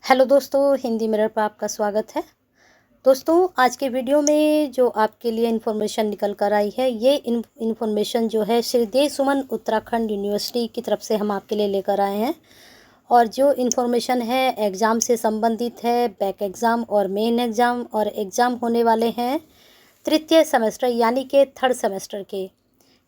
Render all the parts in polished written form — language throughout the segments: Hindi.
हेलो दोस्तों, हिंदी मिरर पर आपका स्वागत है। दोस्तों, आज के वीडियो में जो आपके लिए इन्फॉर्मेशन निकल कर आई है, ये इन्फॉर्मेशन जो है श्रीदेव सुमन उत्तराखंड यूनिवर्सिटी की तरफ से हम आपके लिए लेकर आए हैं। और जो इन्फॉर्मेशन है एग्ज़ाम से संबंधित है, बैक एग्ज़ाम और मेन एग्ज़ाम, और एग्ज़ाम होने वाले हैं तृतीय सेमेस्टर यानी कि थर्ड सेमेस्टर के।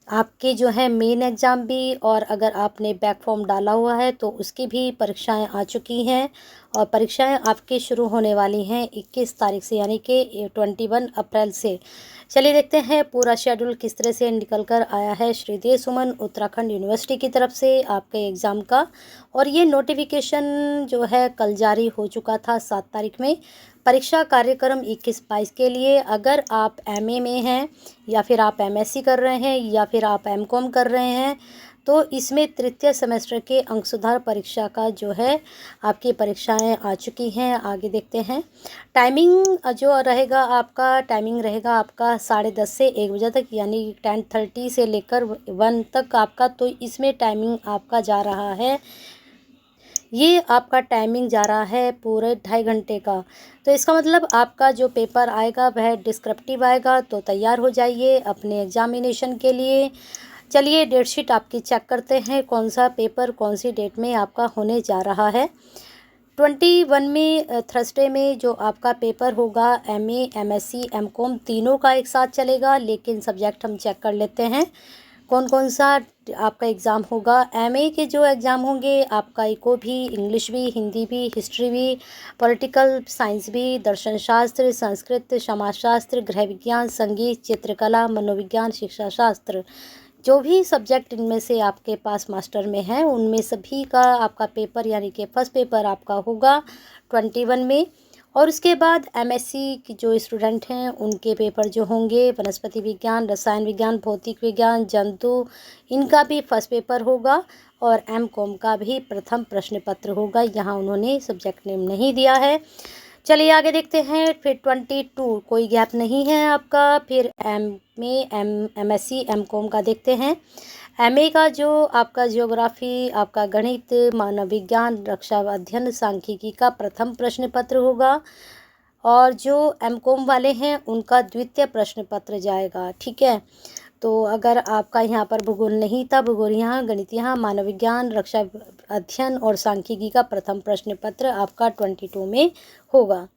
आपके जो है मेन एग्ज़ाम भी, और अगर आपने बैक फॉर्म डाला हुआ है तो उसकी भी परीक्षाएं आ चुकी हैं। और परीक्षाएं आपकी शुरू होने वाली हैं 21 तारीख से, यानी कि 21 अप्रैल से। चलिए देखते हैं पूरा शेड्यूल किस तरह से निकल कर आया है श्रीदेव सुमन उत्तराखंड यूनिवर्सिटी की तरफ से आपके एग्ज़ाम का। और ये नोटिफिकेशन जो है कल जारी हो चुका था 7 तारीख में। परीक्षा कार्यक्रम 21-22 के लिए अगर आप एमए में हैं, या फिर आप एमएससी कर रहे हैं, या फिर आप एमकॉम कर रहे हैं, तो इसमें तृतीय सेमेस्टर के अंक सुधार परीक्षा का जो है आपकी परीक्षाएं आ चुकी हैं। आगे देखते हैं। टाइमिंग जो रहेगा आपका, टाइमिंग रहेगा आपका 10:30 से 1 बजे तक, यानी 10:30 से लेकर 1 तक आपका। तो इसमें टाइमिंग आपका जा रहा है, ये आपका टाइमिंग जा रहा है पूरे 2.5 घंटे का। तो इसका मतलब आपका जो पेपर आएगा वह डिस्क्रिप्टिव आएगा। तो तैयार हो जाइए अपने एग्जामिनेशन के लिए। चलिए डेट शीट आपकी चेक करते हैं, कौन सा पेपर कौन सी डेट में आपका होने जा रहा है। 21 में थर्सडे में जो आपका पेपर होगा, एमए एमएससी एमकॉम तीनों का एक साथ चलेगा, लेकिन सब्जेक्ट हम चेक कर लेते हैं कौन कौन सा आपका एग्ज़ाम होगा। एमए के जो एग्ज़ाम होंगे आपका, इको भी, इंग्लिश भी, हिंदी भी, हिस्ट्री भी, पॉलिटिकल साइंस भी, दर्शन शास्त्र, संस्कृत, समाजशास्त्र, गृह विज्ञान, संगीत, चित्रकला, मनोविज्ञान, शिक्षा शास्त्र, जो भी सब्जेक्ट इनमें से आपके पास मास्टर में है, उनमें सभी का आपका पेपर यानी कि फर्स्ट पेपर आपका होगा 21 में। और उसके बाद एमएससी की जो स्टूडेंट हैं उनके पेपर जो होंगे वनस्पति विज्ञान, रसायन विज्ञान, भौतिक विज्ञान, जंतु, इनका भी फर्स्ट पेपर होगा। और एमकॉम का भी प्रथम प्रश्न पत्र होगा। यहाँ उन्होंने सब्जेक्ट नेम नहीं दिया है। चलिए आगे देखते हैं। फिर 22 कोई गैप नहीं है आपका। फिर एमएससी एमकॉम का देखते हैं। एमए का जो आपका ज्योग्राफी, आपका गणित, मानव विज्ञान, रक्षा अध्ययन, सांख्यिकी का प्रथम प्रश्न पत्र होगा। और जो एमकॉम वाले हैं उनका द्वितीय प्रश्न पत्र जाएगा। ठीक है। तो अगर आपका यहाँ पर भूगोल नहीं था, भूगोल यहाँ, गणित यहाँ, मानव विज्ञान, रक्षा अध्ययन और सांख्यिकी का प्रथम प्रश्न पत्र आपका 22 में होगा।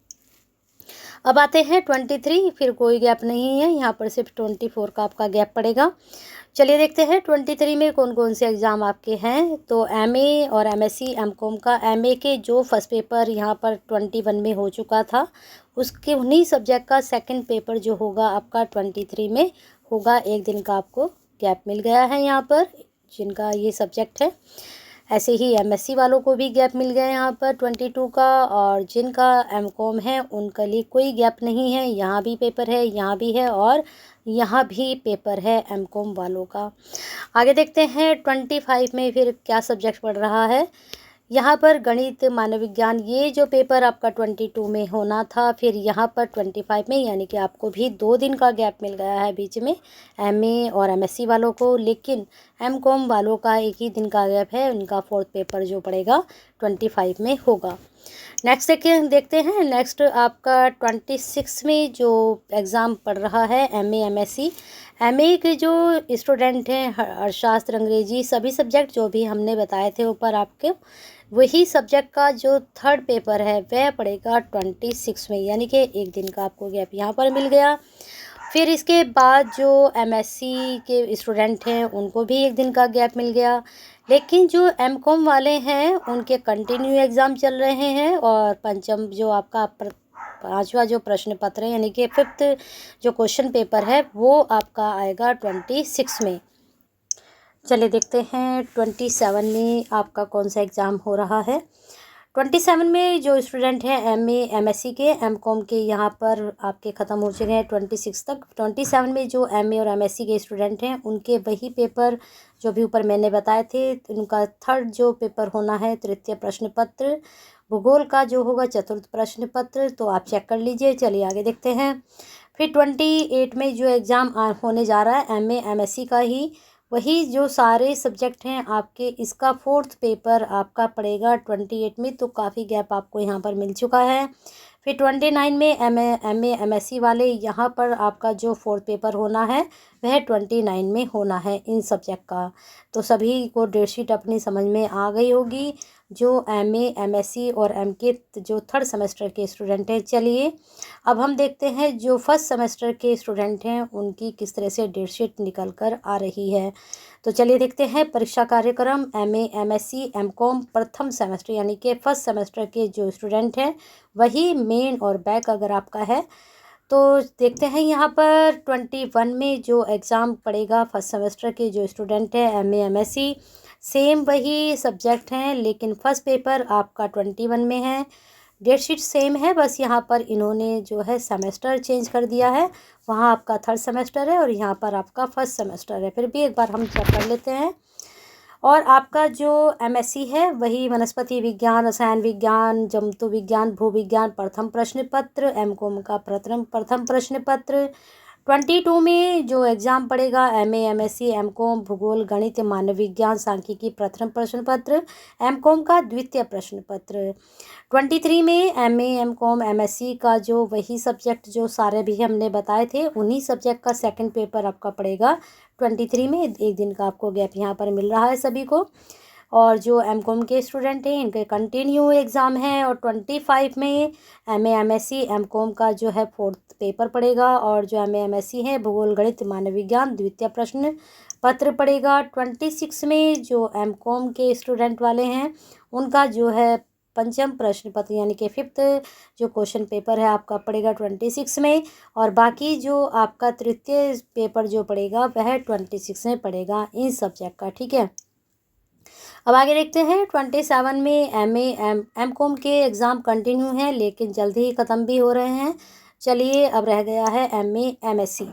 अब आते हैं 23। फिर कोई गैप नहीं है यहाँ पर, सिर्फ 24 का आपका गैप पड़ेगा। चलिए देखते हैं 23 में कौन कौन से एग्ज़ाम आपके हैं। तो एमए और एमएससी एमकॉम का, एमए के जो फर्स्ट पेपर यहाँ पर 21 में हो चुका था, उसके उन्हीं सब्जेक्ट का सेकंड पेपर जो होगा आपका 23 में होगा। एक दिन का आपको गैप मिल गया है यहाँ पर, जिनका ये सब्जेक्ट है। ऐसे ही एमएससी वालों को भी गैप मिल गया यहाँ पर 22 का। और जिनका एमकॉम है उनके लिए कोई गैप नहीं है, यहाँ भी पेपर है, यहाँ भी है, और यहाँ भी पेपर है एमकॉम वालों का। आगे देखते हैं 25 में फिर क्या सब्जेक्ट पढ़ रहा है। यहाँ पर गणित, मानव विज्ञान, ये जो पेपर आपका 22 में होना था, फिर यहाँ पर 25 में, यानी कि आपको भी 2 दिन का गैप मिल गया है बीच में, एमए और एमएससी वालों को। लेकिन एमकॉम वालों का एक ही दिन का गैप है, उनका फोर्थ पेपर जो पड़ेगा 25 में होगा। नेक्स्ट देखते हैं। नेक्स्ट आपका 26 में जो एग्ज़ाम पढ़ रहा है, एमए एमएससी, एमए के जो स्टूडेंट हैं, अर्थशास्त्र, अंग्रेजी, सभी सब्जेक्ट जो भी हमने बताए थे ऊपर आपके, वही सब्जेक्ट का जो थर्ड पेपर है वह पड़ेगा 26 में, यानी कि एक दिन का आपको गैप यहाँ पर मिल गया। फिर इसके बाद जो एमएससी के स्टूडेंट हैं उनको भी एक दिन का गैप मिल गया। लेकिन जो एमकॉम वाले हैं उनके कंटिन्यू एग्ज़ाम चल रहे हैं। और पंचम जो आपका पांचवा जो प्रश्न पत्र है, यानी कि फिफ्थ जो क्वेश्चन पेपर है, वो आपका आएगा 26 में। चलिए देखते हैं 27 में आपका कौन सा एग्ज़ाम हो रहा है। 27 में जो स्टूडेंट हैं एमए एमएससी के, एमकॉम के, यहाँ पर आपके ख़त्म हो चुके हैं 26 तक। 27 में जो एमए और एमएससी के स्टूडेंट हैं उनके वही पेपर जो भी ऊपर मैंने बताए थे, उनका थर्ड जो पेपर होना है तृतीय प्रश्न पत्र, भूगोल का जो होगा चतुर्थ प्रश्न पत्र। तो आप चेक कर लीजिए। चलिए आगे देखते हैं। फिर 28 में जो एग्ज़ाम होने जा रहा है एमए एमएससी का ही, वही जो सारे सब्जेक्ट हैं आपके, इसका फोर्थ पेपर आपका पड़ेगा 28 में, तो काफ़ी गैप आपको यहाँ पर मिल चुका है। फिर 29 में MA MSc वाले, यहाँ पर आपका जो फोर्थ पेपर होना है वह 29 में होना है इन सब्जेक्ट का। तो सभी को डेटशीट अपनी समझ में आ गई होगी, जो MA MSc और MK जो थर्ड सेमेस्टर के स्टूडेंट हैं। चलिए अब हम देखते हैं जो फर्स्ट सेमेस्टर के स्टूडेंट हैं उनकी किस तरह से डेटशीट निकल कर आ रही है। तो चलिए देखते हैं परीक्षा कार्यक्रम MA MSc MCOM प्रथम सेमेस्टर यानी कि फर्स्ट सेमेस्टर के जो स्टूडेंट हैं, वही मेन और बैक अगर आपका है तो देखते हैं यहाँ पर 21 में जो एग्ज़ाम पड़ेगा फर्स्ट सेमेस्टर के जो स्टूडेंट है MA MSc, सेम वही सब्जेक्ट हैं लेकिन फ़र्स्ट पेपर आपका 21 में है। डेट शीट सेम है, बस यहाँ पर इन्होंने जो है सेमेस्टर चेंज कर दिया है। वहाँ आपका थर्ड सेमेस्टर है और यहाँ पर आपका फर्स्ट सेमेस्टर है। फिर भी एक बार हम चेक कर लेते हैं। और आपका जो MSc है वही वनस्पति विज्ञान, रसायन विज्ञान, जंतु विज्ञान, भू विज्ञान प्रथम प्रश्न पत्र, MCOM का प्रथम प्रश्न पत्र। 22 में जो एग्ज़ाम पड़ेगा MA MSc MCOM भूगोल, गणित, मानव विज्ञान, सांख्यिकी प्रथम प्रश्न पत्र, MCOM का द्वितीय प्रश्न पत्र। 23 में MA MCOM MSc का जो वही सब्जेक्ट जो सारे भी हमने बताए थे उन्हीं सब्जेक्ट का सेकंड पेपर आपका पड़ेगा 23 में। एक दिन का आपको गैप यहाँ पर मिल रहा है सभी को। और जो MCOM के स्टूडेंट हैं इनके कंटिन्यू एग्ज़ाम है। और 25 में MA MSc MCOM का जो है फोर्थ पेपर पड़ेगा। और जो MA MSc है भूगोल, गणित, मानव विज्ञान द्वितीय प्रश्न पत्र पड़ेगा। 26 में जो MCOM के स्टूडेंट वाले हैं उनका जो है पंचम प्रश्न पत्र यानी कि फिफ्थ जो क्वेश्चन पेपर है आपका पड़ेगा 26 में। और बाकी जो आपका तृतीय पेपर जो पड़ेगा वह 26 में पड़ेगा इन सब्जेक्ट का। ठीक है, अब आगे देखते हैं 27 में MA MCOM के एग्ज़ाम कंटिन्यू हैं लेकिन जल्दी ही ख़त्म भी हो रहे हैं। चलिए अब रह गया है MA MSc।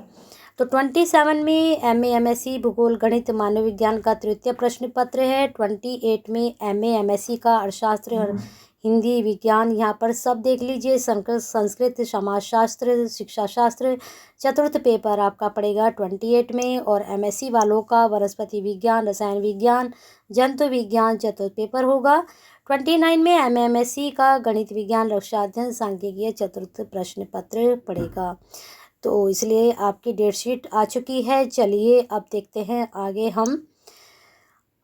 तो 27 में MA MSc भूगोल, गणित, मानव विज्ञान का तृतीय प्रश्न पत्र है। 28 में MA MSc का अर्थशास्त्र और हिंदी विज्ञान, यहाँ पर सब देख लीजिए, संस्कृत, समाजशास्त्र, शिक्षा शास्त्र चतुर्थ पेपर आपका पड़ेगा 28 में। और MSc वालों का वनस्पति विज्ञान, रसायन विज्ञान, जंतु विज्ञान चतुर्थ पेपर होगा। 29 में MA MSc का गणित विज्ञान, रक्षा अध्ययन, सांख्यिकी चतुर्थ प्रश्न पत्र पड़ेगा। तो इसलिए आपकी डेट शीट आ चुकी है। चलिए अब देखते हैं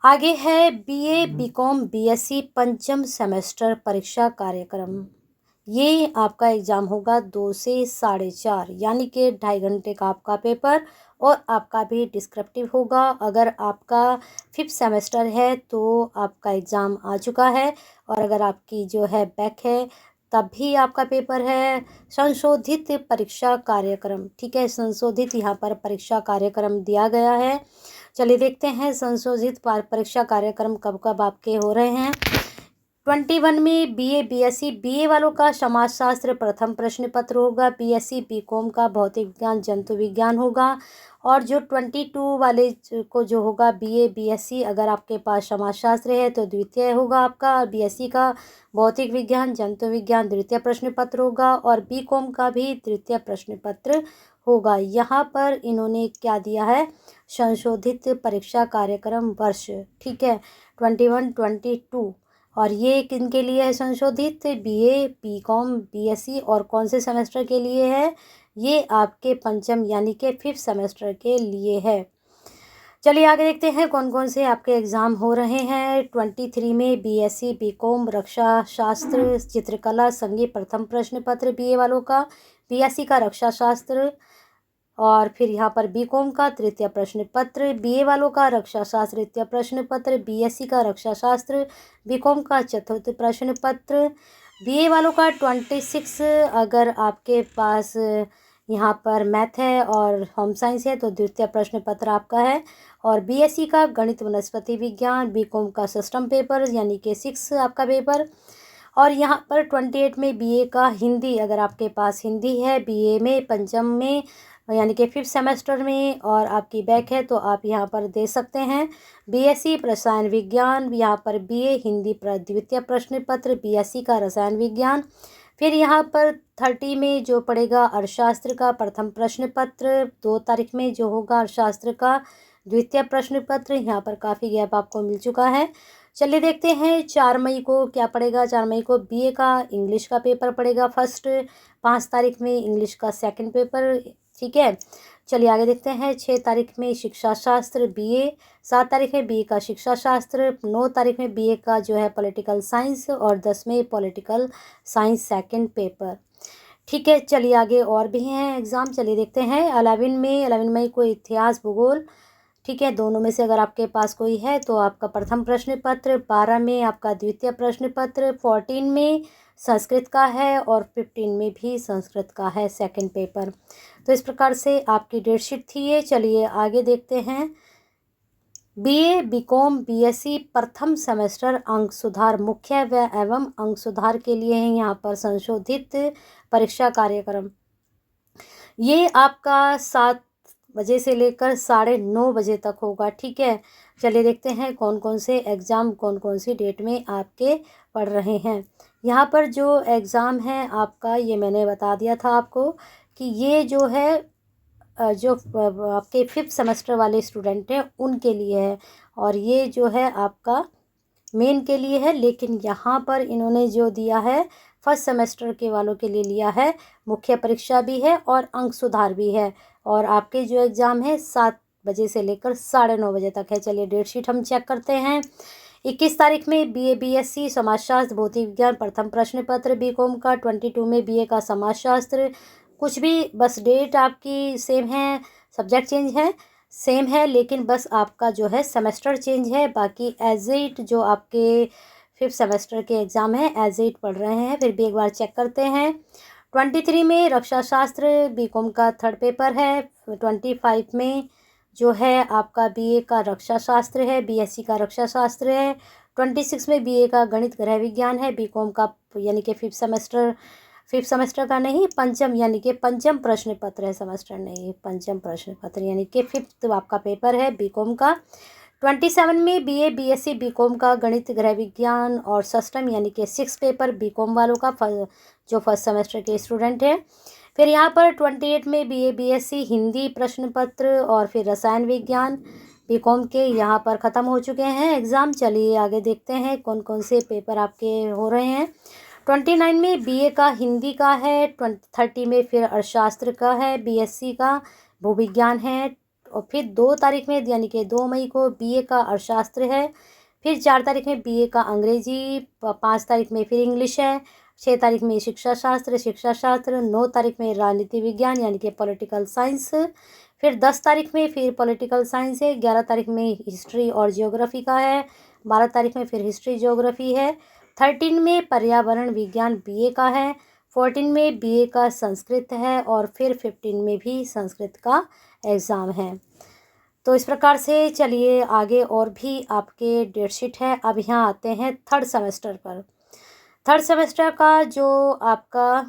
आगे है BA BCom BSc पंचम सेमेस्टर परीक्षा कार्यक्रम। ये आपका एग्ज़ाम होगा 2 से 4:30 यानी कि 2.5 घंटे का आपका पेपर। और आपका भी डिस्क्रिप्टिव होगा। अगर आपका फिफ्थ सेमेस्टर है तो आपका एग्ज़ाम आ चुका है। और अगर आपकी जो है बैक है तब भी आपका पेपर है। संशोधित परीक्षा कार्यक्रम, ठीक है, संशोधित यहाँ पर परीक्षा कार्यक्रम दिया गया है। चलिए देखते हैं संशोधित परीक्षा कार्यक्रम कब कब आपके हो रहे हैं। 21 में BA BSc BA वालों का समाजशास्त्र प्रथम प्रश्न पत्र होगा। BSc BCom का भौतिक विज्ञान, जंतु विज्ञान होगा। और जो 22 वाले को जो होगा BA BSc, अगर आपके पास समाजशास्त्र है तो द्वितीय होगा आपका। BSc का भौतिक विज्ञान, जंतु विज्ञान द्वितीय प्रश्न पत्र होगा। और BCom का भी तृतीय प्रश्न पत्र होगा। यहाँ पर इन्होंने क्या दिया है, संशोधित परीक्षा कार्यक्रम वर्ष, ठीक है, 21-22। और ये किन के लिए है संशोधित, BA BCom BSc और कौन से सेमेस्टर के लिए है, ये आपके पंचम यानी कि फिफ्थ सेमेस्टर के लिए है। चलिए आगे देखते हैं कौन कौन से आपके एग्ज़ाम हो रहे हैं। 23 में BSc BCom रक्षा शास्त्र, चित्रकला, संगीत प्रथम प्रश्न पत्र BA वालों का। BSc का रक्षा शास्त्र। और फिर यहाँ पर BCom का तृतीय प्रश्न पत्र, BA वालों का रक्षा शास्त्र तृतीय प्रश्न पत्र, BSc का रक्षा शास्त्र, BCom का चतुर्थ प्रश्न पत्र। BA वालों का 26 अगर आपके पास यहाँ पर मैथ है और होम साइंस है तो द्वितीय प्रश्न पत्र आपका है। और BSc का गणित, वनस्पति विज्ञान, BCom का सिस्टम पेपर यानी कि 6 आपका पेपर। और यहाँ पर 28 में BA का हिंदी, अगर आपके पास हिंदी है BA में पंचम में यानी कि फिफ्थ सेमेस्टर में और आपकी बैक है तो आप यहाँ पर दे सकते हैं। BSc रसायन विज्ञान, यहाँ पर BA हिंदी द्वितीय प्रश्न पत्र, BSc का रसायन विज्ञान। फिर यहाँ पर 30 में जो पड़ेगा अर्थशास्त्र का प्रथम प्रश्न पत्र, 2 तारीख में जो होगा अर्थशास्त्र का द्वितीय प्रश्न पत्र, यहाँ पर काफ़ी गैप आपको मिल चुका है। चलिए देखते हैं 4 मई को क्या पड़ेगा। 4 मई को बीए का इंग्लिश का पेपर पड़ेगा फर्स्ट, 5 तारीख में इंग्लिश का सेकंड पेपर, ठीक है। चलिए आगे देखते हैं। 6 तारीख में शिक्षा शास्त्र बीए, 7 तारीख में बीए का शिक्षा शास्त्र, 9 तारीख में बीए का जो है पॉलिटिकल साइंस और 10 में पॉलिटिकल साइंस सेकंड पेपर, ठीक है। चलिए आगे और भी हैं एग्ज़ाम, चलिए देखते हैं। 11 मई को इतिहास भूगोल, ठीक है। दोनों में से अगर आपके पास कोई है तो आपका प्रथम प्रश्न पत्र, 12 में आपका द्वितीय प्रश्न पत्र, 14 में संस्कृत का है और 15 में भी संस्कृत का है सेकंड पेपर। तो इस प्रकार से आपकी डेटशीट थी ये। चलिए आगे देखते हैं। बीए, बीकॉम, बीएससी प्रथम सेमेस्टर अंक सुधार मुख्य व एवं अंक सुधार के लिए है यहाँ पर संशोधित परीक्षा कार्यक्रम। ये आपका 7 बजे से लेकर 9:30 बजे तक होगा, ठीक है। चलिए देखते हैं कौन कौन से एग्ज़ाम कौन कौन सी डेट में आपके पढ़ रहे हैं। यहाँ पर जो एग्ज़ाम है आपका, ये मैंने बता दिया था आपको कि ये जो है जो आपके 5th सेमेस्टर वाले स्टूडेंट हैं उनके लिए है, और ये जो है आपका मेन के लिए है। लेकिन यहाँ पर इन्होंने जो दिया है फर्स्ट सेमेस्टर के वालों के लिए लिया है, मुख्य परीक्षा भी है और अंक सुधार भी है। और आपके जो एग्ज़ाम है 7 बजे से लेकर 9:30 बजे तक है। चलिए डेट शीट हम चेक करते हैं। 21 तारीख में बीए बीएससी समाजशास्त्र भौतिक विज्ञान प्रथम प्रश्न पत्र बीकॉम का, 22 में बीए का समाजशास्त्र, कुछ भी बस डेट आपकी सेम है, सब्जेक्ट चेंज है सेम है, लेकिन बस आपका जो है सेमेस्टर चेंज है। बाकी एज इट जो आपके 5th सेमेस्टर के एग्ज़ाम है एज इट पढ़ रहे हैं। फिर भी एक बार चेक करते हैं। 23 में रक्षा शास्त्र बीकॉम का थर्ड पेपर है, 25 में जो है आपका बीए का रक्षा शास्त्र है, बीएससी का रक्षा शास्त्र है, 26 में बीए का गणित गृह विज्ञान है, बीकॉम का यानी कि 5th सेमेस्टर का नहीं, पंचम यानी कि पंचम प्रश्न पत्र है, सेमेस्टर नहीं पंचम प्रश्न पत्र यानी कि 5th आपका पेपर है बीकॉम का। 27 में बीए बीएससी बीकॉम का गणित गृह विज्ञान और सिस्टम यानी कि 6th पेपर बीकॉम वालों का जो फर्स्ट सेमेस्टर के स्टूडेंट हैं। फिर यहाँ पर 28 में बीए बीएससी हिंदी प्रश्न पत्र और फिर रसायन विज्ञान बीकॉम के यहाँ पर ख़त्म हो चुके हैं एग्ज़ाम। चलिए आगे देखते हैं कौन कौन से पेपर आपके हो रहे हैं। 29 में बीए का हिंदी का है, 30 में फिर अर्थशास्त्र का है, बीएससी का भूविज्ञान है, और फिर 2 तारीख में यानी कि 2 मई को बीए का अर्थशास्त्र है, फिर 4 तारीख में बीए का अंग्रेजी, 5 तारीख में फिर इंग्लिश है, 6 तारीख में शिक्षा शास्त्र, 9 तारीख में राजनीति विज्ञान यानी कि पॉलिटिकल साइंस, फिर 10 तारीख में फिर पॉलिटिकल साइंस है, 11 तारीख में हिस्ट्री और जियोग्राफी का है, 12 तारीख में फिर हिस्ट्री जियोग्राफी है, 13 में पर्यावरण विज्ञान बीए का है, 14 में बीए का संस्कृत है और फिर 15 में भी संस्कृत का एग्ज़ाम है। तो इस प्रकार से चलिए आगे और भी आपके डेटशीट है। अब यहाँ आते हैं थर्ड सेमेस्टर पर। थर्ड सेमेस्टर का जो आपका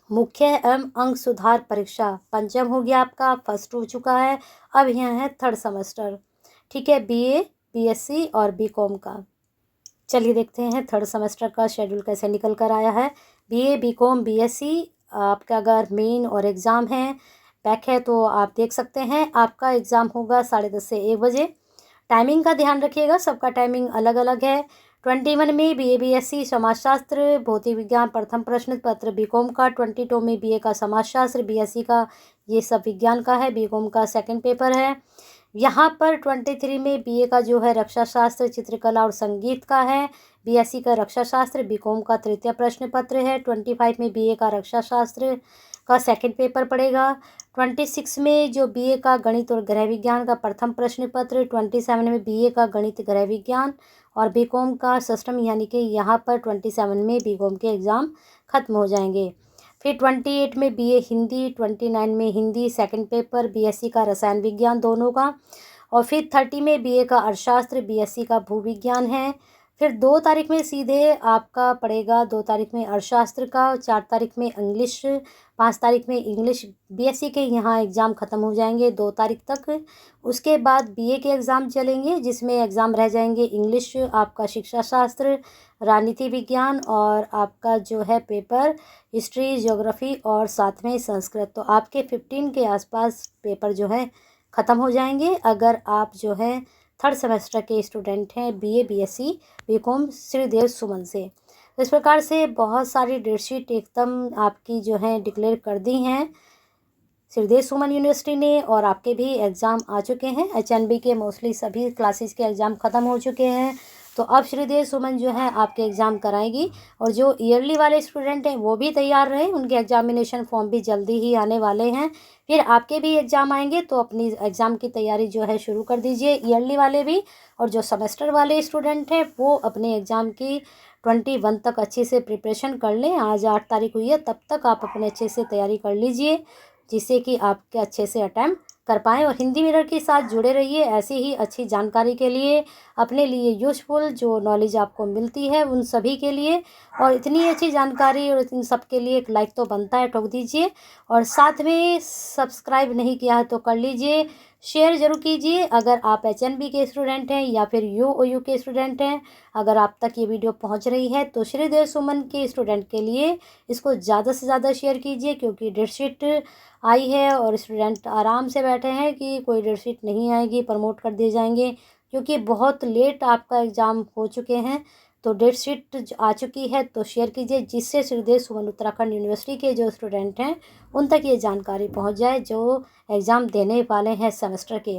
मुख्य एवं अंक सुधार परीक्षा पंचम हो गया, आपका फर्स्ट हो चुका है। अब यहाँ है थर्ड सेमेस्टर, ठीक है, बीए बीएससी और बीकॉम का। चलिए देखते हैं थर्ड सेमेस्टर का शेड्यूल कैसे निकल कर आया है। बीए बीकॉम बीएससी आपका अगर मेन और एग्ज़ाम है पैक है तो आप देख सकते हैं। आपका एग्ज़ाम होगा 10:30 से 1 बजे। टाइमिंग का ध्यान रखिएगा, सबका टाइमिंग अलग अलग है। 21 में बीए बीएससी समाजशास्त्र भौतिक विज्ञान प्रथम प्रश्न पत्र बीकॉम का, 22 में बीए का समाजशास्त्र, बीएससी का ये सब विज्ञान का है, बीकॉम का सेकंड पेपर है। यहाँ पर 23 में बीए का जो है रक्षा शास्त्र चित्रकला और संगीत का है, बीएससी का रक्षा शास्त्र, बीकॉम का तृतीय प्रश्न पत्र है। 25 में बीए का रक्षा शास्त्र का सेकंड पेपर पड़ेगा। 26 में जो बीए का गणित और गृह विज्ञान का प्रथम प्रश्न पत्र, 27 में बीए का गणित गृह विज्ञान और बीकॉम का सिस्टम यानी कि यहाँ पर 27 में बीकॉम के एग्ज़ाम ख़त्म हो जाएंगे। फिर 28 में बीए हिंदी, 29 में हिंदी सेकंड पेपर, बीएससी का रसायन विज्ञान दोनों का, और फिर 30 में बीए का अर्थशास्त्र, बीएससी का भूविज्ञान है। फिर 2 तारीख में सीधे आपका पड़ेगा, 2 तारीख में अर्थशास्त्र का, 4 तारीख में इंग्लिश, 5 तारीख में इंग्लिश बीएससी के यहाँ एग्ज़ाम ख़त्म हो जाएंगे 2 तारीख तक। उसके बाद बीए के एग्ज़ाम चलेंगे जिसमें एग्ज़ाम रह जाएंगे इंग्लिश, आपका शिक्षा शास्त्र, राजनीति विज्ञान और आपका जो है पेपर हिस्ट्री ज्योग्राफी और साथ में संस्कृत। तो आपके 15 के आसपास पेपर जो है ख़त्म हो जाएंगे अगर आप जो है थर्ड सेमेस्टर के स्टूडेंट हैं BA BSc BCom श्रीदेव सुमन से। इस प्रकार से बहुत सारी डेटशीट एकदम आपकी जो है डिक्लेयर कर दी हैं श्रीदेव सुमन यूनिवर्सिटी ने, और आपके भी एग्ज़ाम आ चुके हैं। HNB के मोस्टली सभी क्लासेस के एग्ज़ाम ख़त्म हो चुके हैं। तो अब श्रीदेव सुमन जो है आपके एग्ज़ाम कराएगी, और जो ईयरली वाले स्टूडेंट हैं वो भी तैयार रहें, उनके एग्जामिनेशन फॉर्म भी जल्दी ही आने वाले हैं। फिर आपके भी एग्ज़ाम आएंगे तो अपनी एग्ज़ाम की तैयारी जो है शुरू कर दीजिए, ईयरली वाले भी। और जो सेमेस्टर वाले स्टूडेंट हैं वो अपने एग्ज़ाम की 21 तक अच्छे से प्रिपरेशन कर लें। आज 8 तारीख हुई है, तब तक आप अपने अच्छे से तैयारी कर लीजिए, जिससे कि आपके अच्छे से अटैम्प्ट कर पाएँ। और हिंदी मिरर के साथ जुड़े रहिए ऐसी ही अच्छी जानकारी के लिए, अपने लिए यूज़फुल जो नॉलेज आपको मिलती है उन सभी के लिए। और इतनी अच्छी जानकारी और इन सब के लिए एक लाइक तो बनता है, ठोक दीजिए। और साथ में सब्सक्राइब नहीं किया है तो कर लीजिए, शेयर ज़रूर कीजिए। अगर आप HNB के स्टूडेंट हैं या फिर UOU के स्टूडेंट हैं, अगर आप तक ये वीडियो पहुंच रही है तो श्रीदेव सुमन के स्टूडेंट के लिए इसको ज़्यादा से ज़्यादा शेयर कीजिए, क्योंकि डेटशीट आई है और स्टूडेंट आराम से बैठे हैं कि कोई डेटशीट नहीं आएगी, प्रमोट कर दिए जाएंगे, क्योंकि बहुत लेट आपका एग्ज़ाम हो चुके हैं। तो डेटशीट आ चुकी है तो शेयर कीजिए, जिससे श्रीदेव सुमन उत्तराखंड यूनिवर्सिटी के जो स्टूडेंट हैं उन तक ये जानकारी पहुंच जाए जो एग्ज़ाम देने वाले हैं सेमेस्टर के।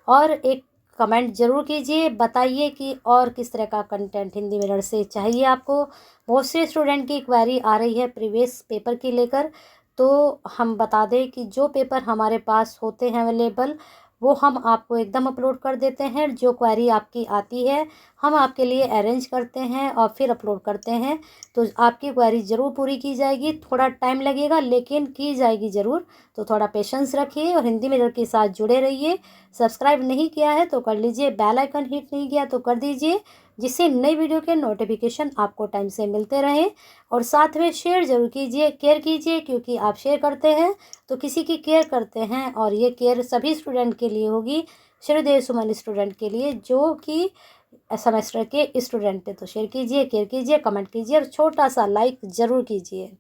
और एक कमेंट ज़रूर कीजिए, बताइए कि और किस तरह का कंटेंट हिंदी मिरर से चाहिए आपको। बहुत से स्टूडेंट की क्वेरी आ रही है प्रीवियस पेपर की लेकर, तो हम बता दें कि जो पेपर हमारे पास होते हैं अवेलेबल वो हम आपको एकदम अपलोड कर देते हैं। जो क्वेरी आपकी आती है हम आपके लिए अरेंज करते हैं और फिर अपलोड करते हैं, तो आपकी क्वेरी ज़रूर पूरी की जाएगी। थोड़ा टाइम लगेगा लेकिन की जाएगी ज़रूर, तो थोड़ा पेशेंस रखिए और हिंदी मिरर के साथ जुड़े रहिए। सब्सक्राइब नहीं किया है तो कर लीजिए, बेल आइकन हिट नहीं किया तो कर दीजिए, जिससे नई वीडियो के नोटिफिकेशन आपको टाइम से मिलते रहें। और साथ में शेयर ज़रूर कीजिए, केयर कीजिए, क्योंकि आप शेयर करते हैं तो किसी की केयर करते हैं, और ये केयर सभी स्टूडेंट के लिए होगी, श्रीदेव सुमन स्टूडेंट के लिए जो कि सेमेस्टर के स्टूडेंट थे। तो शेयर कीजिए, केयर कीजिए, कमेंट कीजिए और छोटा सा लाइक ज़रूर कीजिए।